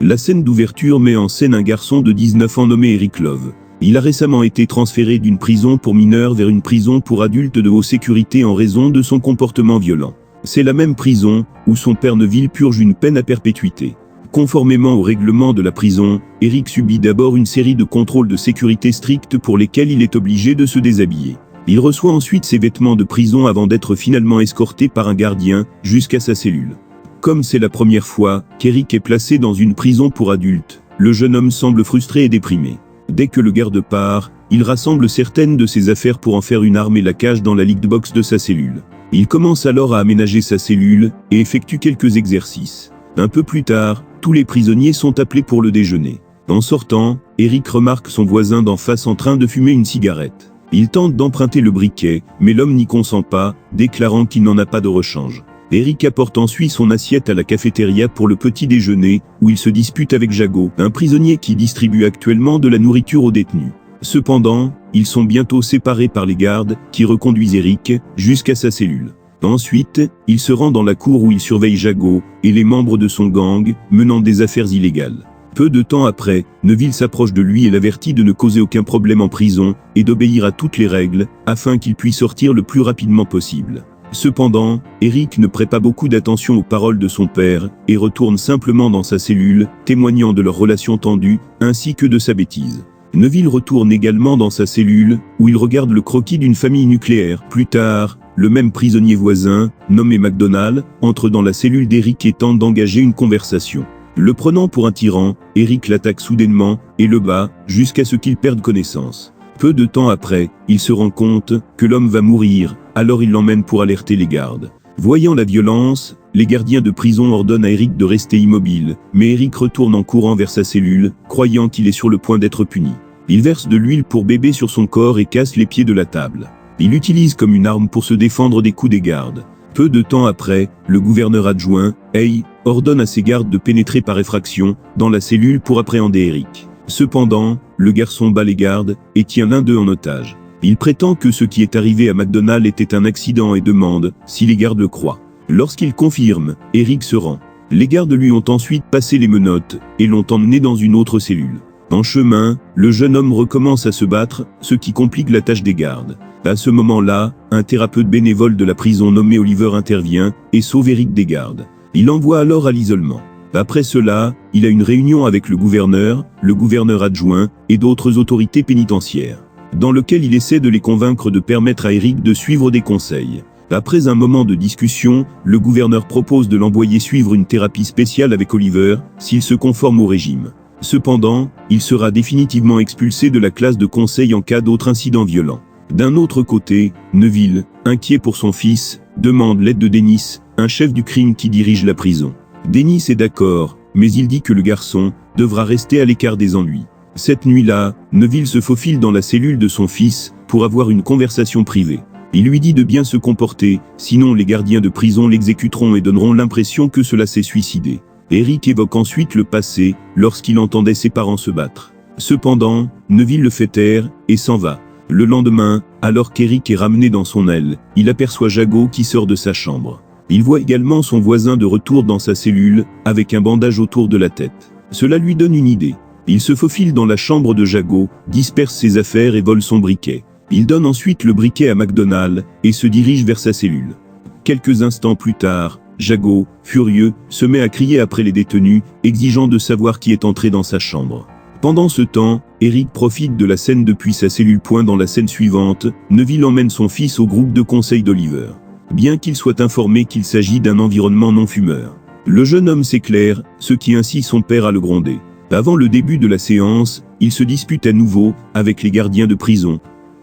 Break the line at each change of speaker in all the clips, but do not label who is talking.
La scène d'ouverture met en scène un garçon de 19 ans nommé Eric Love. Il a récemment été transféré d'une prison pour mineurs vers une prison pour adultes de haute sécurité en raison de son comportement violent. C'est la même prison où son père Neville purge une peine à perpétuité. Conformément au règlement de la prison, Eric subit d'abord une série de contrôles de sécurité stricts pour lesquels il est obligé de se déshabiller. Il reçoit ensuite ses vêtements de prison avant d'être finalement escorté par un gardien jusqu'à sa cellule. Comme c'est la première fois qu'Eric est placé dans une prison pour adultes, le jeune homme semble frustré et déprimé. Dès que le garde part, il rassemble certaines de ses affaires pour en faire une arme et la cache dans la ligue de boxe de sa cellule. Il commence alors à aménager sa cellule et effectue quelques exercices. Un peu plus tard, tous les prisonniers sont appelés pour le déjeuner. En sortant, Eric remarque son voisin d'en face en train de fumer une cigarette. Il tente d'emprunter le briquet, mais l'homme n'y consent pas, déclarant qu'il n'en a pas de rechange. Eric apporte ensuite son assiette à la cafétéria pour le petit déjeuner, où il se dispute avec Jago, un prisonnier qui distribue actuellement de la nourriture aux détenus. Cependant, ils sont bientôt séparés par les gardes, qui reconduisent Eric jusqu'à sa cellule. Ensuite, il se rend dans la cour où il surveille Jago et les membres de son gang, menant des affaires illégales. Peu de temps après, Neville s'approche de lui et l'avertit de ne causer aucun problème en prison et d'obéir à toutes les règles, afin qu'il puisse sortir le plus rapidement possible. Cependant, Eric ne prête pas beaucoup d'attention aux paroles de son père et retourne simplement dans sa cellule, témoignant de leur relation tendue, ainsi que de sa bêtise. Neville retourne également dans sa cellule, où il regarde le croquis d'une famille nucléaire. Plus tard, le même prisonnier voisin, nommé McDonald, entre dans la cellule d'Eric et tente d'engager une conversation. Le prenant pour un tyran, Eric l'attaque soudainement et le bat, jusqu'à ce qu'il perde connaissance. Peu de temps après, il se rend compte que l'homme va mourir, alors il l'emmène pour alerter les gardes. Voyant la violence, les gardiens de prison ordonnent à Eric de rester immobile, mais Eric retourne en courant vers sa cellule, croyant qu'il est sur le point d'être puni. Il verse de l'huile pour bébé sur son corps et casse les pieds de la table. Il l'utilise comme une arme pour se défendre des coups des gardes. Peu de temps après, le gouverneur adjoint, Hay, ordonne à ses gardes de pénétrer par effraction dans la cellule pour appréhender Eric. Cependant, le garçon bat les gardes et tient l'un d'eux en otage. Il prétend que ce qui est arrivé à McDonald était un accident et demande si les gardes le croient. Lorsqu'il confirme, Eric se rend. Les gardes lui ont ensuite passé les menottes et l'ont emmené dans une autre cellule. En chemin, le jeune homme recommence à se battre, ce qui complique la tâche des gardes. À ce moment-là, un thérapeute bénévole de la prison nommé Oliver intervient et sauve Eric des gardes. Il l'envoie alors à l'isolement. Après cela, il a une réunion avec le gouverneur adjoint et d'autres autorités pénitentiaires, dans lequel il essaie de les convaincre de permettre à Eric de suivre des conseils. Après un moment de discussion, le gouverneur propose de l'envoyer suivre une thérapie spéciale avec Oliver, s'il se conforme au régime. Cependant, il sera définitivement expulsé de la classe de conseil en cas d'autre incident violent. D'un autre côté, Neville, inquiet pour son fils, demande l'aide de Dennis, un chef du crime qui dirige la prison. Dennis est d'accord, mais il dit que le garçon devra rester à l'écart des ennuis. Cette nuit-là, Neville se faufile dans la cellule de son fils pour avoir une conversation privée. Il lui dit de bien se comporter, sinon les gardiens de prison l'exécuteront et donneront l'impression que cela s'est suicidé. Eric évoque ensuite le passé, lorsqu'il entendait ses parents se battre. Cependant, Neville le fait taire et s'en va. Le lendemain, alors qu'Eric est ramené dans son aile, il aperçoit Jago qui sort de sa chambre. Il voit également son voisin de retour dans sa cellule, avec un bandage autour de la tête. Cela lui donne une idée. Il se faufile dans la chambre de Jago, disperse ses affaires et vole son briquet. Il donne ensuite le briquet à McDonald et se dirige vers sa cellule. Quelques instants plus tard, Jago, furieux, se met à crier après les détenus, exigeant de savoir qui est entré dans sa chambre. Pendant ce temps, Eric profite de la scène depuis sa cellule. Dans la scène suivante, Neville emmène son fils au groupe de conseil d'Oliver. Bien qu'il soit informé qu'il s'agit d'un environnement non-fumeur, le jeune homme s'éclaire, ce qui incite son père à le gronder. Avant le début de la séance, il se dispute à nouveau avec les gardiens de prison,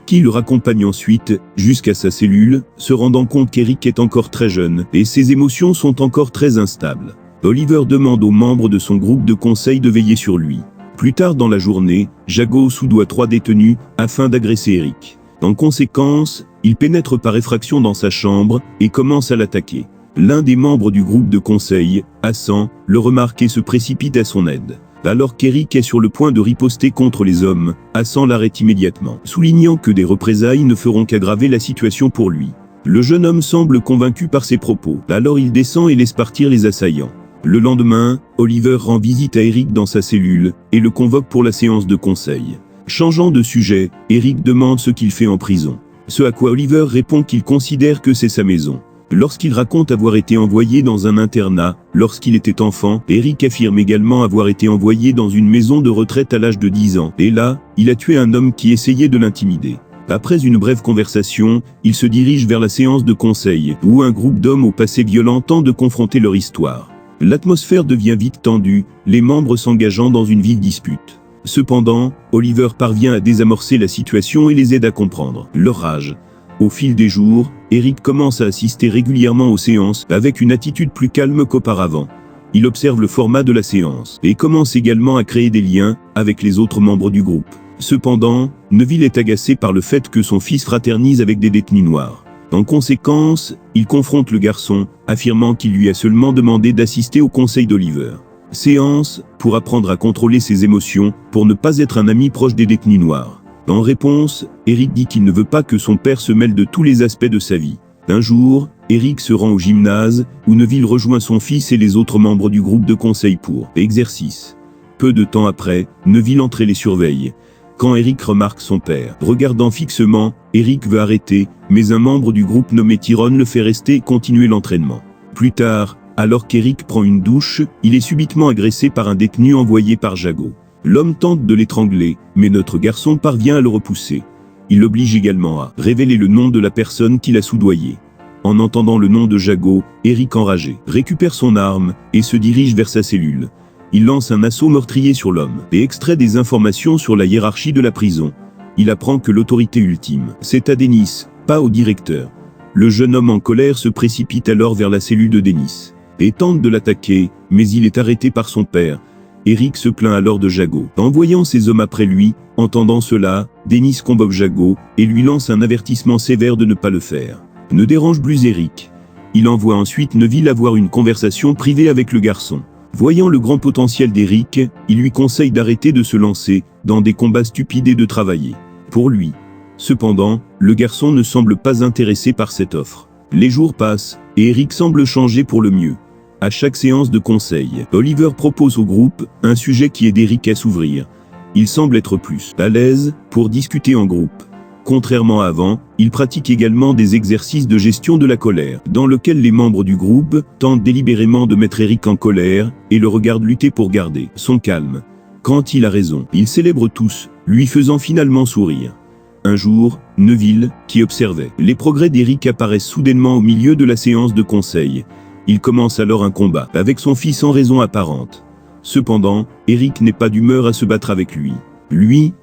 qui le raccompagnent ensuite jusqu'à sa cellule, se rendant compte qu'Eric est encore très jeune et ses émotions sont encore très instables. Oliver demande aux membres de son groupe de conseil de veiller sur lui. Plus tard dans la journée, Jago soudoie 3 détenus afin d'agresser Eric. En conséquence, il pénètre par effraction dans sa chambre et commence à l'attaquer. L'un des membres du groupe de conseil, Hassan, le remarque et se précipite à son aide. Alors qu'Eric est sur le point de riposter contre les hommes, Hassan l'arrête immédiatement, soulignant que des représailles ne feront qu'aggraver la situation pour lui. Le jeune homme semble convaincu par ses propos, alors il descend et laisse partir les assaillants. Le lendemain, Oliver rend visite à Eric dans sa cellule, et le convoque pour la séance de conseil. Changeant de sujet, Eric demande ce qu'il fait en prison. Ce à quoi Oliver répond qu'il considère que c'est sa maison. Lorsqu'il raconte avoir été envoyé dans un internat, lorsqu'il était enfant, Eric affirme également avoir été envoyé dans une maison de retraite à l'âge de 10 ans. Et là, il a tué un homme qui essayait de l'intimider. Après une brève conversation, il se dirige vers la séance de conseil, où un groupe d'hommes au passé violent tente de confronter leur histoire. L'atmosphère devient vite tendue, les membres s'engageant dans une vive dispute. Cependant, Oliver parvient à désamorcer la situation et les aide à comprendre leur rage. Au fil des jours, Eric commence à assister régulièrement aux séances avec une attitude plus calme qu'auparavant. Il observe le format de la séance et commence également à créer des liens avec les autres membres du groupe. Cependant, Neville est agacé par le fait que son fils fraternise avec des détenus noirs. En conséquence, il confronte le garçon, affirmant qu'il lui a seulement demandé d'assister au conseil d'Oliver. Séance pour apprendre à contrôler ses émotions, pour ne pas être un ami proche des détenus noirs. En réponse, Eric dit qu'il ne veut pas que son père se mêle de tous les aspects de sa vie. Un jour, Eric se rend au gymnase, où Neville rejoint son fils et les autres membres du groupe de conseil pour exercice. Peu de temps après, Neville entre et les surveille. Quand Eric remarque son père regardant fixement, Eric veut arrêter, mais un membre du groupe nommé Tyrone le fait rester et continuer l'entraînement. Plus tard, alors qu'Eric prend une douche, il est subitement agressé par un détenu envoyé par Jago. L'homme tente de l'étrangler, mais notre garçon parvient à le repousser. Il l'oblige également à révéler le nom de la personne qui l'a soudoyé. En entendant le nom de Jago, Eric enragé récupère son arme et se dirige vers sa cellule. Il lance un assaut meurtrier sur l'homme et extrait des informations sur la hiérarchie de la prison. Il apprend que l'autorité ultime, c'est à Dennis, pas au directeur. Le jeune homme en colère se précipite alors vers la cellule de Dennis et tente de l'attaquer, mais il est arrêté par son père. Eric se plaint alors de Jago. En voyant ses hommes après lui, entendant cela, Dennis convoque Jago et lui lance un avertissement sévère de ne pas le faire. Ne dérange plus Eric. Il envoie ensuite Neville avoir une conversation privée avec le garçon. Voyant le grand potentiel d'Eric, il lui conseille d'arrêter de se lancer dans des combats stupides et de travailler pour lui. Cependant, le garçon ne semble pas intéressé par cette offre. Les jours passent, et Eric semble changer pour le mieux. À chaque séance de conseil, Oliver propose au groupe un sujet qui aide Eric à s'ouvrir. Il semble être plus à l'aise pour discuter en groupe. Contrairement à avant, il pratique également des exercices de gestion de la colère, dans lesquels les membres du groupe tentent délibérément de mettre Eric en colère et le regardent lutter pour garder son calme. Quand il a raison, ils célèbrent tous, lui faisant finalement sourire. Un jour, Neville, qui observait les progrès d'Eric, apparaît soudainement au milieu de la séance de conseil. Il commence alors un combat avec son fils sans raison apparente. Cependant, Eric n'est pas d'humeur à se battre avec lui.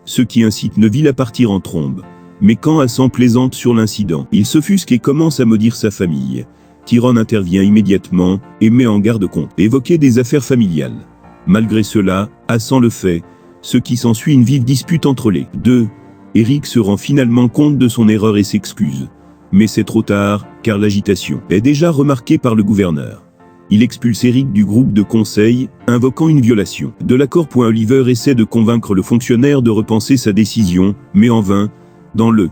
Ce qui incite Neville à partir en trombe. Mais quand Hassan plaisante sur l'incident, il s'offusque et commence à maudire sa famille. Tyrone intervient immédiatement et met en garde contre évoquer des affaires familiales. Malgré cela, Hassan le fait, ce qui s'ensuit une vive dispute entre les deux. Eric se rend finalement compte de son erreur et s'excuse. Mais c'est trop tard, car l'agitation est déjà remarquée par le gouverneur. Il expulse Eric du groupe de conseil, invoquant une violation de l'accord. Oliver essaie de convaincre le fonctionnaire de repenser sa décision, mais en vain.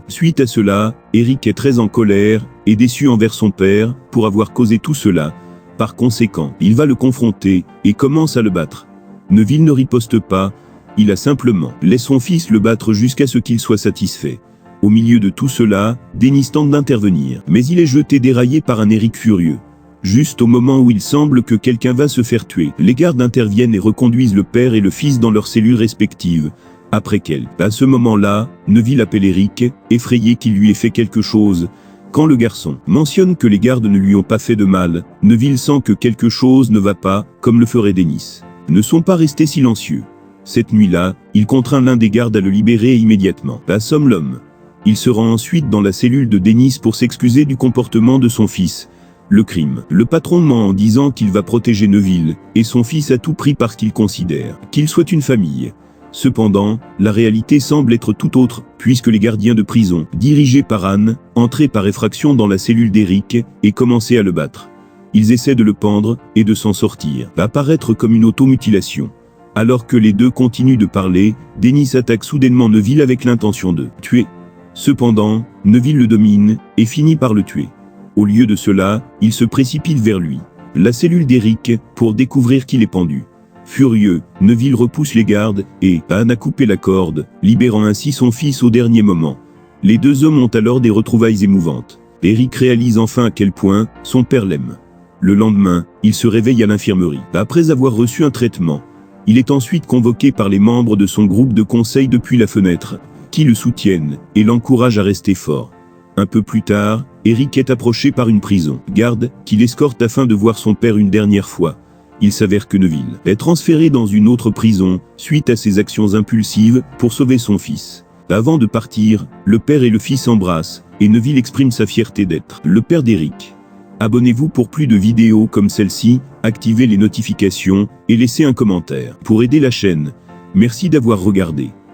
Suite à cela, Eric est très en colère et déçu envers son père pour avoir causé tout cela. Par conséquent, il va le confronter et commence à le battre. Neville ne riposte pas, il a simplement laissé son fils le battre jusqu'à ce qu'il soit satisfait. Au milieu de tout cela, Dennis tente d'intervenir, mais il est jeté déraillé par un Eric furieux. Juste au moment où il semble que quelqu'un va se faire tuer, les gardes interviennent et reconduisent le père et le fils dans leurs cellules respectives. Après à ce moment-là, Neville appelle Eric, effrayé qu'il lui ait fait quelque chose. Quand le garçon mentionne que les gardes ne lui ont pas fait de mal, Neville sent que quelque chose ne va pas, comme le ferait Dennis. Ne sont pas restés silencieux. Cette nuit-là, il contraint l'un des gardes à le libérer et immédiatement assomme l'homme. Il se rend ensuite dans la cellule de Dennis pour s'excuser du comportement de son fils. Le crime. Le patron ment en disant qu'il va protéger Neville et son fils à tout prix parce qu'il considère qu'il souhaite une famille. Cependant, la réalité semble être tout autre, puisque les gardiens de prison, dirigés par Anne, entraient par effraction dans la cellule d'Eric et commençaient à le battre. Ils essaient de le pendre et de s'en sortir, apparaître comme une automutilation. Alors que les deux continuent de parler, Dennis attaque soudainement Neville avec l'intention de tuer. Cependant, Neville le domine et finit par le tuer. Au lieu de cela, il se précipite vers lui. la cellule d'Eric, pour découvrir qu'il est pendu. Furieux, Neville repousse les gardes, et Anne a coupé la corde, libérant ainsi son fils au dernier moment. Les deux hommes ont alors des retrouvailles émouvantes. Eric réalise enfin à quel point son père l'aime. Le lendemain, il se réveille à l'infirmerie. Après avoir reçu un traitement, il est ensuite convoqué par les membres de son groupe de conseil depuis la fenêtre, qui le soutiennent et l'encouragent à rester fort. Un peu plus tard, Eric est approché par une prison garde qui l'escorte afin de voir son père une dernière fois. Il s'avère que Neville est transféré dans une autre prison suite à ses actions impulsives pour sauver son fils. Avant de partir, le père et le fils s'embrassent et Neville exprime sa fierté d'être le père d'Eric. Abonnez-vous pour plus de vidéos comme celle-ci, activez les notifications et laissez un commentaire pour aider la chaîne. Merci d'avoir regardé.